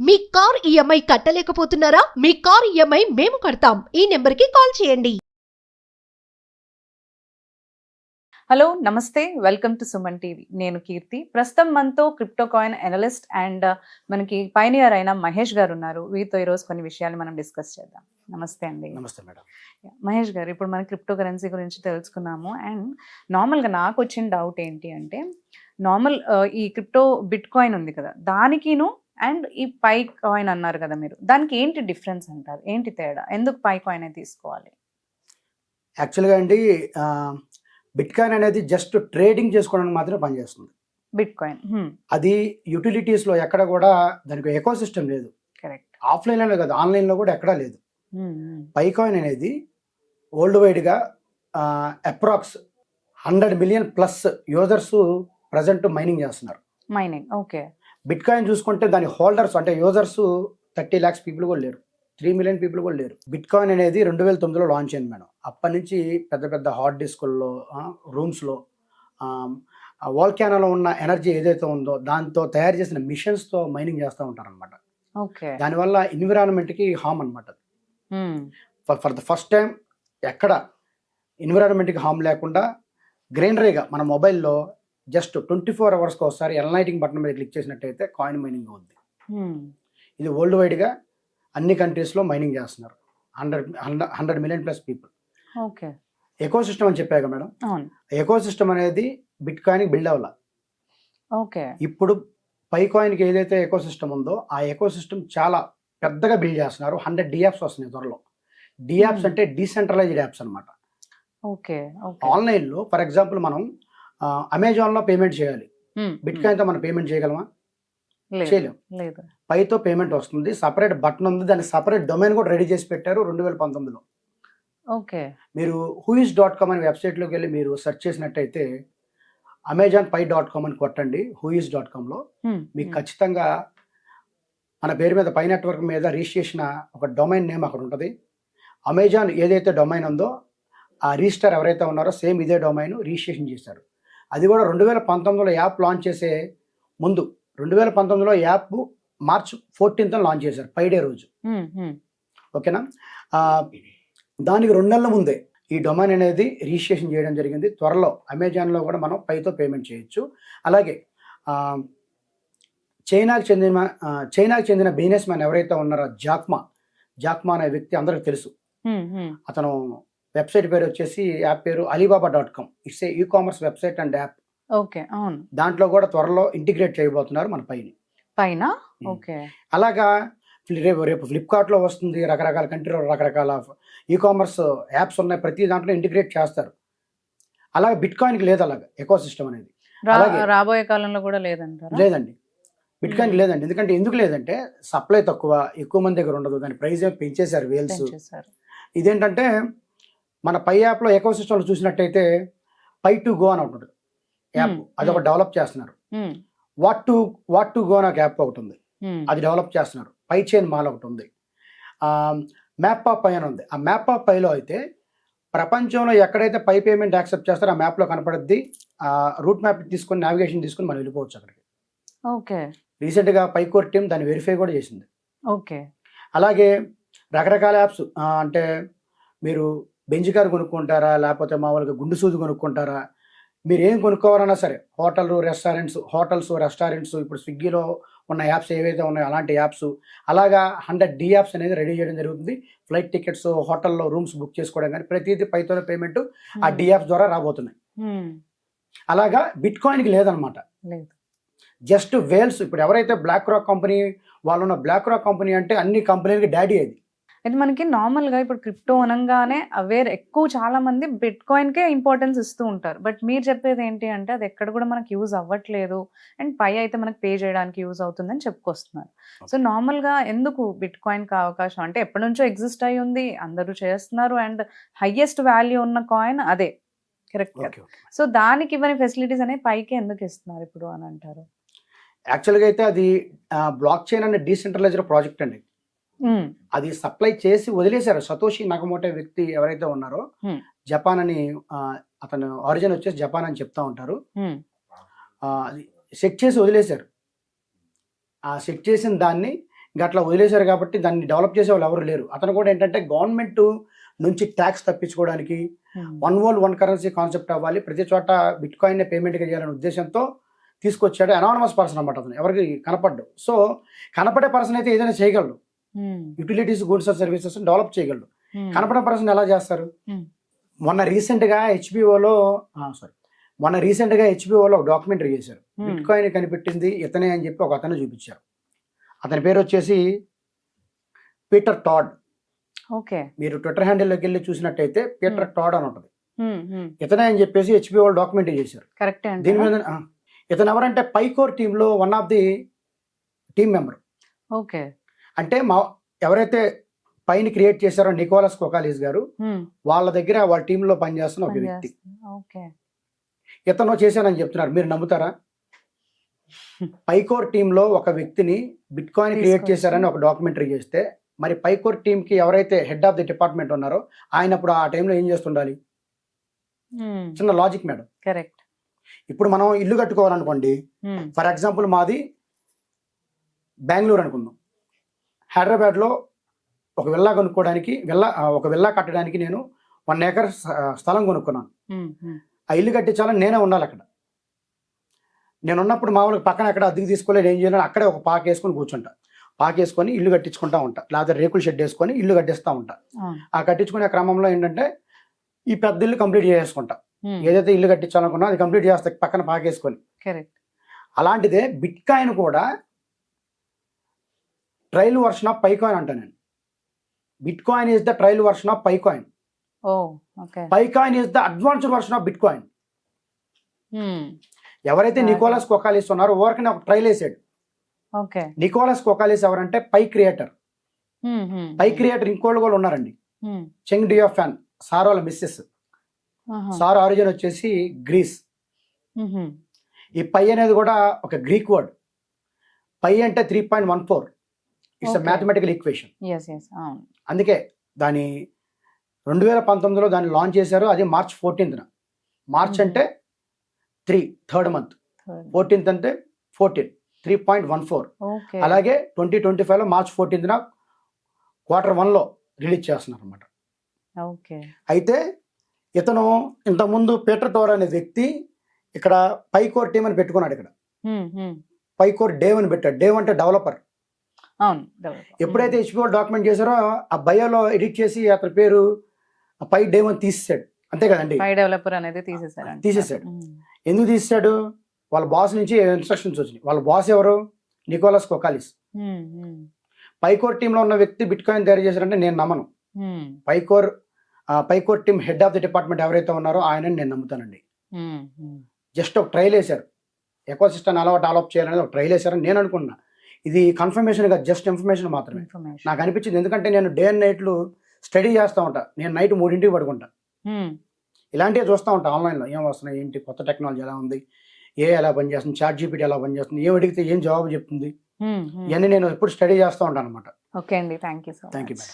మీ car EMI కట్టలేకపోతున్నారా? మీ car EMI మేము కడతాం. ఈ నెంబర్కి కాల్ చేయండి. హలో నమస్తే, వెల్కమ్ టు సుమన్ టీవీ. నేను కీర్తి. ప్రస్తుతం మనతో క్రిప్టో కాయిన్ అనలిస్ట్ అండ్ మనకి పైనియర్ అయిన మహేష్ గారు ఉన్నారు. వీరితో ఈరోజు కొన్ని విషయాలు మనం డిస్కస్ చేద్దాం. నమస్తే అండి. నమస్తే మేడం. మహేష్ గారు, ఇప్పుడు మనం క్రిప్టో కరెన్సీ గురించి తెలుసుకున్నాము. అండ్ నార్మల్గా నాకు వచ్చిన డౌట్ ఏంటి అంటే, ఈ క్రిప్టో బిట్ కాయిన్ ఉంది కదా, దానికిను అండ్ ఈ పై కాయిన్ అన్నారు కదా మీరు, దానికి ఏంటి డిఫరెన్స్ అంటారు? ఏంటి తేడా? ఎందుకు పై కాయిన్ తీసుకోవాలి? యాక్చువల్గా అండి, బిట్ కాయిన్ అనేది జస్ట్ ట్రేడింగ్ చేసుకోవడానికి మాత్రమే పనిచేస్తుంది. బిట్ కాయిన్ అది యూటిలిటీస్లో ఎక్కడ కూడా దానికి ఎకో సిస్టమ్ లేదు. కరెక్ట్. ఆఫ్లైన్లో కాదు, ఆన్లైన్లో కూడా ఎక్కడా లేదు. పై కాయిన్ అనేది వరల్డ్ వైడ్గా approx 100 million plus users present mining చేస్తున్నారు. Mining, okay. బిట్ కాయిన్ చూసుకుంటే దాని హోల్డర్స్ అంటే యూజర్స్ 30 lakhs పీపుల్ కూడా లేరు, 3 million పీపుల్ కూడా లేరు. బిట్ కాయిన్ అనేది 2009లో లాంచ్ అయింది మేడం. అప్పటి నుంచి పెద్ద పెద్ద హార్డ్ డిస్కుల్లో, రూమ్స్లో, వాల్కానోలో ఉన్న ఎనర్జీ ఏదైతే ఉందో దాంతో తయారు చేసిన మిషన్స్తో మైనింగ్ చేస్తూ ఉంటారనమాట. ఓకే. దానివల్ల ఎన్విరాన్మెంట్కి హామ్ అనమాట. ఫర్ ద ఫస్ట్ టైం ఎక్కడ ఎన్విరాన్మెంట్కి హామ్ లేకుండా గ్రైండరీగా మన మొబైల్లో జస్ట్ 24 hours ఒకసారి ఎన్లైటింగ్ బటన్ మీద క్లిక్ చేసినట్టయితే కాయిన్ మైనింగ్ అవుద్ది. ఇది వరల్డ్ వైడ్గా అన్ని కంట్రీస్లో మైనింగ్ చేస్తున్నారు. 100 million plus people. Okay. Eco system అని చెప్పాక మేడం, ఎకో సిస్టమ్ అనేది బిట్ కాయిన్కి బిల్డ్ అవ్వాలి. ఓకే. ఇప్పుడు పై కాయిన్కి ఏదైతే ఎకో సిస్టమ్ ఉందో ఆ ఎకో సిస్టమ్ చాలా పెద్దగా బిల్డ్ చేస్తున్నారు. 100 DApps వస్తున్నాయి త్వరలో. DApps అంటే డీసెంట్రలైజ్డ్ యాప్స్ అనమాట. ఓకే. ఆన్లైన్లో ఫర్ ఎగ్జాంపుల్ మనం అమెజాన్లో పేమెంట్ చేయాలి, బిట్ కాయిన్తో మనం పేమెంట్ చేయగలమా? చేయలేం. పైతో పేమెంట్ వస్తుంది, సపరేట్ బటన్ ఉంది, దానికి సపరేట్ డొమైన్ కూడా రెడీ చేసి పెట్టారు 2019లో. ఓకే. మీరు whois.com అనే వెబ్సైట్లోకి వెళ్ళి మీరు సెర్చ్ చేసినట్టయితే amazonpay.com అని కొట్టండి. whois.comలో మీకు ఖచ్చితంగా మన పేరు మీద పై నెట్వర్క్ మీద రిజిస్ట్రేషన్ ఒక డొమైన్ నేమ్ అక్కడ ఉంటుంది. అమెజాన్ ఏదైతే డొమైన్ ఉందో ఆ రిజిస్టర్ ఎవరైతే ఉన్నారో సేమ్ ఇదే డొమైన్ రిజిస్ట్రేషన్ చేశారు. అది కూడా 2019లో యాప్ లాంచ్ చేసే ముందు 2019లో యాప్ March 14th లాంచ్ చేశారు, పైడే రోజు. ఓకేనా? దానికి 2 నెలల ముందే ఈ డొమైన్ అనేది రిజిస్ట్రేషన్ చేయడం జరిగింది. త్వరలో అమెజాన్లో కూడా మనం పైతో పేమెంట్ చేయొచ్చు. అలాగే చైనాకి చెందిన బిజినెస్ మ్యాన్ ఎవరైతే ఉన్నారో జాక్మా అనే వ్యక్తి అందరికి తెలుసు. అతను వెబ్సైట్ పేరు వచ్చేసి, యాప్ పేరు alibaba.com. It's a e-commerce website and app. Okay, అవును. దాంట్లో కూడా త్వరలో ఇంటిగ్రేట్ చేయబోతున్నారు మన పైన. ఓకే. అలాగా రేపు ఫ్లిప్కార్ట్లో వస్తుంది, రకరకాల కంట్రీలో రకరకాల ఈ-కామర్స్ యాప్స్ ఉన్నాయి, ప్రతి దాంట్లో ఇంటిగ్రేట్ చేస్తారు. అలాగే బిట్ కాయిన్కి లేదు అలాగా ఎకో సిస్టమ్ అనేది. రాబోయే కాలంలో కూడా లేదంటారా? లేదండి, బిట్ కాయిన్కి లేదండి. ఎందుకు లేదంటే సప్లై ఎక్కువ మంది దగ్గర ఉండదు, దాని ప్రైస్ పెంచేశారు వేల్స్. ఇదేంటంటే మన పై యాప్లో ఎకో సిస్టమ్లో చూసినట్టయితే పై టు గో అని ఉంటుంది యాప్, అది ఒక డెవలప్ చేస్తున్నారు. వాట్ టు గో అని ఒక యాప్ ఒకటి ఉంది, అది డెవలప్ చేస్తున్నారు. పై చైన్ మాల్ ఒకటి ఉంది, మ్యాప్ ఆఫ్ పై అని ఉంది. ఆ మ్యాప్ ఆఫ్ పైలో అయితే ప్రపంచంలో ఎక్కడైతే పై పేమెంట్ యాక్సెప్ట్ చేస్తారో ఆ మ్యాప్లో కనపడుద్ది. రూట్ మ్యాప్ తీసుకుని నావిగేషన్ తీసుకుని మనం వెళ్ళిపోవచ్చు అక్కడికి. ఓకే. రీసెంట్గా పైకోర్ టీం దాన్ని వెరిఫై కూడా చేసింది. ఓకే. అలాగే రకరకాల యాప్స్, అంటే మీరు బెంజ్ కార్ కొనుక్కుంటారా, లేకపోతే మామూలుగా గుండు సూది కొనుక్కుంటారా, మీరు ఏం కొనుక్కోవాలన్నా సరే, హోటల్స్ రెస్టారెంట్స్ ఇప్పుడు స్విగ్గీలో ఉన్న యాప్స్ ఏవైతే ఉన్నాయో అలాంటి యాప్స్, అలాగా 100 DApps అనేది రెడీ చేయడం జరుగుతుంది. ఫ్లైట్ టికెట్స్, హోటల్లో రూమ్స్ బుక్ చేసుకోవడం కానీ ప్రతిదీ పైతోనే పేమెంట్ ఆ DApps ద్వారా రాబోతున్నాయి. అలాగా బిట్ కాయిన్కి లేదనమాట. Just whales. ఇప్పుడు ఎవరైతే బ్లాక్ రాక్ కంపెనీ వాళ్ళు ఉన్న, బ్లాక్ రాక్ కంపెనీ అంటే అన్ని కంపెనీలకి డాడీ అది. అయితే మనకి నార్మల్గా ఇప్పుడు క్రిప్టో అనగానే ఎక్కువ చాలా మంది బిట్ కాయిన్కే ఇంపార్టెన్స్ ఇస్తూ ఉంటారు. బట్ మీరు చెప్పేది ఏంటి అంటే అది ఎక్కడ కూడా మనకి యూజ్ అవ్వట్లేదు, అండ్ పై అయితే మనకి పే చేయడానికి యూజ్ అవుతుందని చెప్పుకొస్తున్నారు. సో నార్మల్గా ఎందుకు బిట్ కాయిన్కి అవకాశం? అంటే ఎప్పటి నుంచో ఎగ్జిస్ట్ అయి ఉంది, అందరూ చేస్తున్నారు, అండ్ హైయెస్ట్ వాల్యూ ఉన్న కాయిన్ అదే, కరెక్ట్? సో దానికి ఇవన్నీ ఫెసిలిటీస్ అనేవి పైకి ఎందుకు ఇస్తున్నారు ఇప్పుడు అని అంటారు? యాక్చువల్గా అయితే అది బ్లాక్ చైన్ అనే డీసెంట్రలైజ్డ్ ప్రాజెక్ట్ అండి. అది సప్లై చేసి వదిలేశారు. సతోషి నకమోటో వ్యక్తి ఎవరైతే ఉన్నారో, జపాన్ అని, అతను ఆరిజిన్ వచ్చేసి జపాన్ అని చెప్తా ఉంటారు. అది సెట్ చేసి వదిలేశారు. ఆ సెట్ చేసిన దాన్ని ఇంకా అట్లా వదిలేశారు కాబట్టి దాన్ని డెవలప్ చేసే వాళ్ళు ఎవరు లేరు. అతను కూడా ఏంటంటే గవర్నమెంట్ నుంచి ట్యాక్స్ తప్పించుకోవడానికి one world one currency concept అవ్వాలి, ప్రతి చోట బిట్ కాయిన్ పేమెంట్గా చేయాలనే ఉద్దేశంతో తీసుకొచ్చాడు. అనానమస్ పర్సన్ అనమాట అతను, ఎవరికి కనపడ్డు. సో కనపడే పర్సన్ అయితే ఏదైనా చేయగలడు, utilities goods and services develop చేయగలడు. కనపడే పర్సన్ ఎలా చేస్తారు? మొన్న రీసెంట్గా హెచ్బిఓలో ఒక డాక్యుమెంటరీ చేశారు. బిట్ కాయిన్ కనిపెట్టింది ఇతనే అని చెప్పి ఒక అతను చూపించారు. అతని పేరు వచ్చేసి పీటర్ టాడ్. ఓకే, మీరు ట్విట్టర్ హ్యాండిల్లోకి వెళ్ళి చూసినట్టయితే పీటర్ టాడ్ అని ఉంటుంది. ఇతనే అని చెప్పేసి హెచ్బిఓ డాక్యుమెంటరీ చేశారు. కరెక్ట్. దీని మీద ఇతను ఎవరంటే పైకోర్ టీంలో one of the team member. Okay, అంటే ఎవరైతే పైని క్రియేట్ చేశారో నికోలస్ కొకాలిస్ గారు, వాళ్ళ దగ్గర వాళ్ళ టీంలో పనిచేస్తున్న ఒక వ్యక్తి. ఇతను చేశానని చెప్తున్నారు, మీరు నమ్ముతారా? పైకోర్ టీంలో ఒక వ్యక్తిని బిట్ కాయిన్ క్రియేట్ చేశారని ఒక డాక్యుమెంటరీ చేస్తే, మరి పైకోర్ టీంకి ఎవరైతే హెడ్ ఆఫ్ ది డిపార్ట్మెంట్ ఉన్నారో ఆయన అప్పుడు ఆ టైంలో ఏం చేస్తుండాలి? చిన్న లాజిక్ మేడం. కరెక్ట్. ఇప్పుడు మనం ఇల్లు కట్టుకోవాలనుకోండి, ఫర్ ఎగ్జాంపుల్ మాది బెంగళూరు అనుకుందాం. హైదరాబాద్లో ఒక విల్లా కొనుక్కోవడానికి ఒక విల్లా కట్టడానికి నేను 1 acre స్థలం కొనుక్కున్నాను. ఆ ఇల్లు కట్టించాలని నేనే ఉండాలి అక్కడ. నేను ఉన్నప్పుడు మామూలుగా పక్కన ఎక్కడ అద్దెకి తీసుకోలేదు, ఏం చేయాలని అక్కడే ఒక పాక వేసుకొని కూర్చుంటా. పాక వేసుకొని ఇల్లు కట్టించుకుంటా ఉంటా, లేకపోతే రేకుల షెడ్ వేసుకొని ఇల్లు కట్టిస్తూ ఉంటా. ఆ కట్టించుకునే క్రమంలో ఏంటంటే ఈ పెద్ద ఇల్లు కంప్లీట్ చేసుకుంటా. ఏదైతే ఇల్లు కట్టించాలనుకున్నా అది కంప్లీట్ చేస్తా పక్కన పాకేసుకొని. అలాంటిదే బిట్ కాయిన్ కూడా ట్రయల్ వర్షన్ ఆఫ్ పైకాయిన్ అంటా నేను. Bit coin is the trial version of పైకాయిన్. పైకాయిన్ is the advanced version of bit coin. ఎవరైతే నికోలస్ కొకాలిస్ ఉన్నారో ఓవర్కనే ఒక ట్రయల్ వేసాడు. నికోలస్ కొకాలిస్ ఎవరంటే పై క్రియేటర్. పై క్రియేటర్ ఇంకోళ్ళు కూడా ఉన్నారండి, చెంగ్ డియోఫాన్, సార్ వాళ్ళ మిస్సెస్. సార్ ఆరిజిన్ వచ్చేసి గ్రీస్. ఈ పై అనేది కూడా ఒక గ్రీక్ వర్డ్. పై అంటే 3.14. It's mathematical equation. అందుకే దాని 2019లో దాన్ని లాంచ్ చేశారు. అది March 14th. మార్చ్ అంటే 3, థర్డ్ మంత్. 14th అంటే 14, 3.14. అలాగే 2025లో March 14th Q1లో రిలీజ్ చేస్తున్నారు అనమాట. అయితే ఇతను ఇంతకుముందు పీటర్ టోర్ అనే వ్యక్తి ఇక్కడ పైకోర్ టీమ్ అని పెట్టుకున్నాడు. ఇక్కడ పైకోర్ డేవ్ అని పెట్టాడు. డేవ్ అంటే డెవలపర్. ఎప్పుడైతే హెచ్బిఓ డాక్యుమెంట్ చేశారో ఆ బయోలో ఎడిట్ చేసి అతని పేరు పై డేవ్ అని తీసేసాడు. అంతే కదండి, డెవలపర్ అనేది తీసేసాడు. ఎందుకు తీసేసాడు? వాళ్ళ బాస్ నుంచి ఇన్స్ట్రక్షన్స్ వచ్చినాయి. వాళ్ళ బాస్ ఎవరు? నికోలస్ కొకాలిస్. పైకోర్ టీంలో ఉన్న వ్యక్తి బిట్ కాయిన్ తయారు చేశారంటే నేను నమ్మను. Pi core team head of the department ఎవరైతే ఉన్నారో ఆయనని నేను నమ్ముతానండి. జస్ట్ ఒక ట్రయల్ వేశారు, ఎకో సిస్టమ్ అలా డెవలప్ చేయాలనేది ఒక ట్రయల్ వేశారని నేను అనుకున్నా. ఇది కన్ఫర్మేషన్ గా జస్ట్ ఇన్ఫర్మేషన్ మాత్రమే నాకు అనిపించింది. ఎందుకంటే నేను డే అండ్ నైట్లు స్టడీ చేస్తూ ఉంటా. నేను నైట్ 3ంటికి పడుకుంటా. ఇలాంటివి చూస్తూ ఉంటా ఆన్లైన్లో, ఏం వస్తున్నాయి, ఏంటి కొత్త టెక్నాలజీ ఎలా ఉంది, ఎలా పనిచేస్తుంది, చాట్ జీపీటీ ఎలా పనిచేస్తుంది, ఏం అడిగితే ఏం జవాబు చెప్తుంది, ఇవన్నీ నేను ఎప్పుడు స్టడీ చేస్తూ ఉంటాను అనమాట. ఓకే అండి, థ్యాంక్ యూ మేడం.